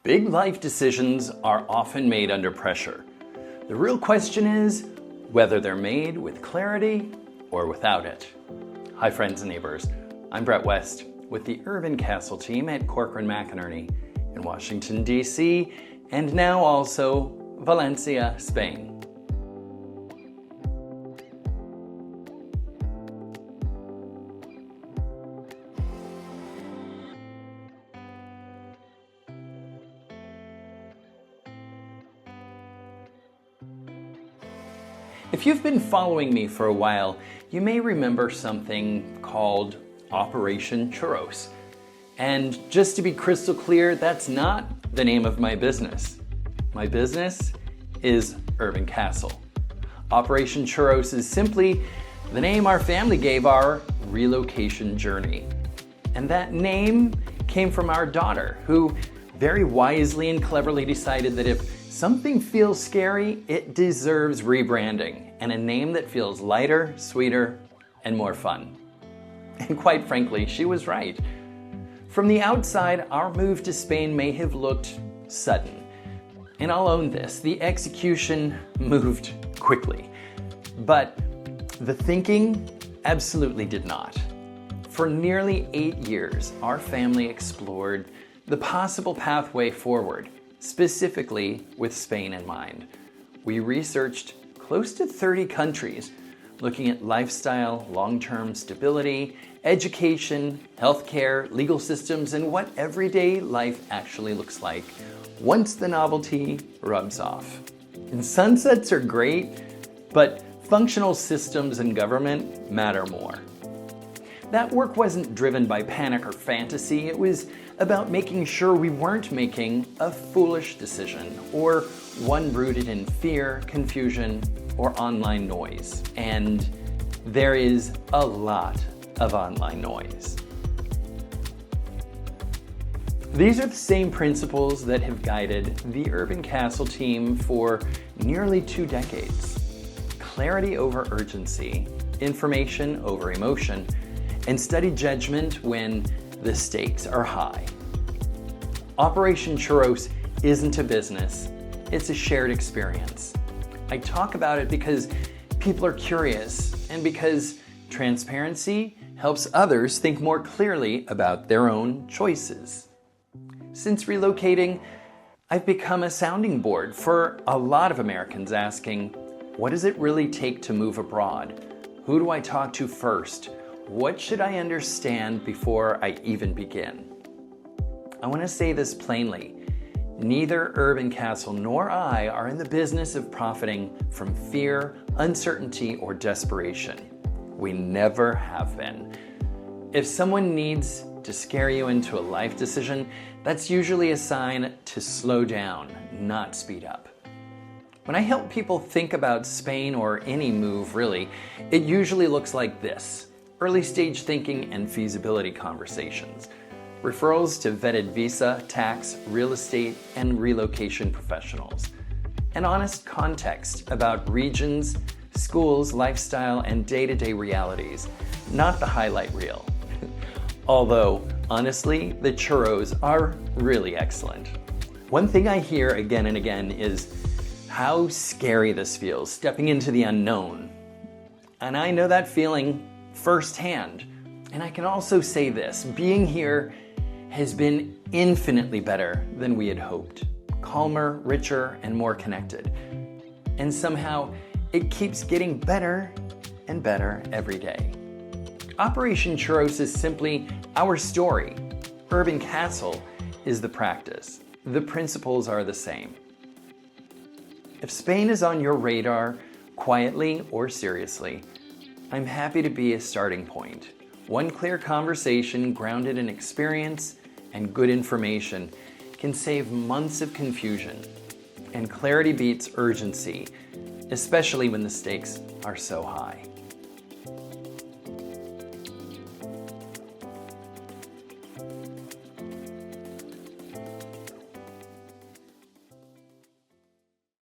Big life decisions are often made under pressure. The real question is whether they're made with clarity or without it. Hi friends and neighbors, I'm Brett West with the UrbanCastle team at Corcoran McEnearney in Washington, D.C., and now also Valencia, Spain. If you've been following me for a while, you may remember something called Operation Churros. And just to be crystal clear, that's not the name of my business. My business is UrbanCastle. Operation Churros is simply the name our family gave our relocation journey. And that name came from our daughter, who very wisely and cleverly decided that if something feels scary, it deserves rebranding and a name that feels lighter, sweeter, and more fun. And quite frankly, she was right. From the outside, our move to Spain may have looked sudden. And I'll own this, the execution moved quickly. But the thinking absolutely did not. For nearly 8 years, our family explored the possible pathway forward, specifically with Spain in mind. We researched close to 30 countries, looking at lifestyle, long-term stability, education, healthcare, legal systems, and what everyday life actually looks like once the novelty rubs off. And sunsets are great, but functional systems and government matter more. That work wasn't driven by panic or fantasy. It was about making sure we weren't making a foolish decision or one rooted in fear, confusion, or online noise. And there is a lot of online noise. These are the same principles that have guided the UrbanCastle team for nearly 2 decades. Clarity over urgency, information over emotion, and steady judgment when the stakes are high. Operation Churros isn't a business, it's a shared experience. I talk about it because people are curious and because transparency helps others think more clearly about their own choices. Since relocating, I've become a sounding board for a lot of Americans asking, what does it really take to move abroad? Who do I talk to first? What should I understand before I even begin? I want to say this plainly. Neither UrbanCastle nor I are in the business of profiting from fear, uncertainty, or desperation. We never have been. If someone needs to scare you into a life decision, that's usually a sign to slow down, not speed up. When I help people think about Spain or any move really, it usually looks like this. Early stage thinking and feasibility conversations. Referrals to vetted visa, tax, real estate, and relocation professionals. An honest context about regions, schools, lifestyle, and day-to-day realities, not the highlight reel. Although, honestly, the churros are really excellent. One thing I hear again and again is how scary this feels, stepping into the unknown. And I know that feeling firsthand. And I can also say this, being here has been infinitely better than we had hoped. Calmer, richer, and more connected. And somehow it keeps getting better and better every day. Operation Churros is simply our story. UrbanCastle is the practice. The principles are the same. If Spain is on your radar, quietly or seriously, I'm happy to be a starting point. One clear conversation grounded in experience and good information can save months of confusion. And clarity beats urgency, especially when the stakes are so high.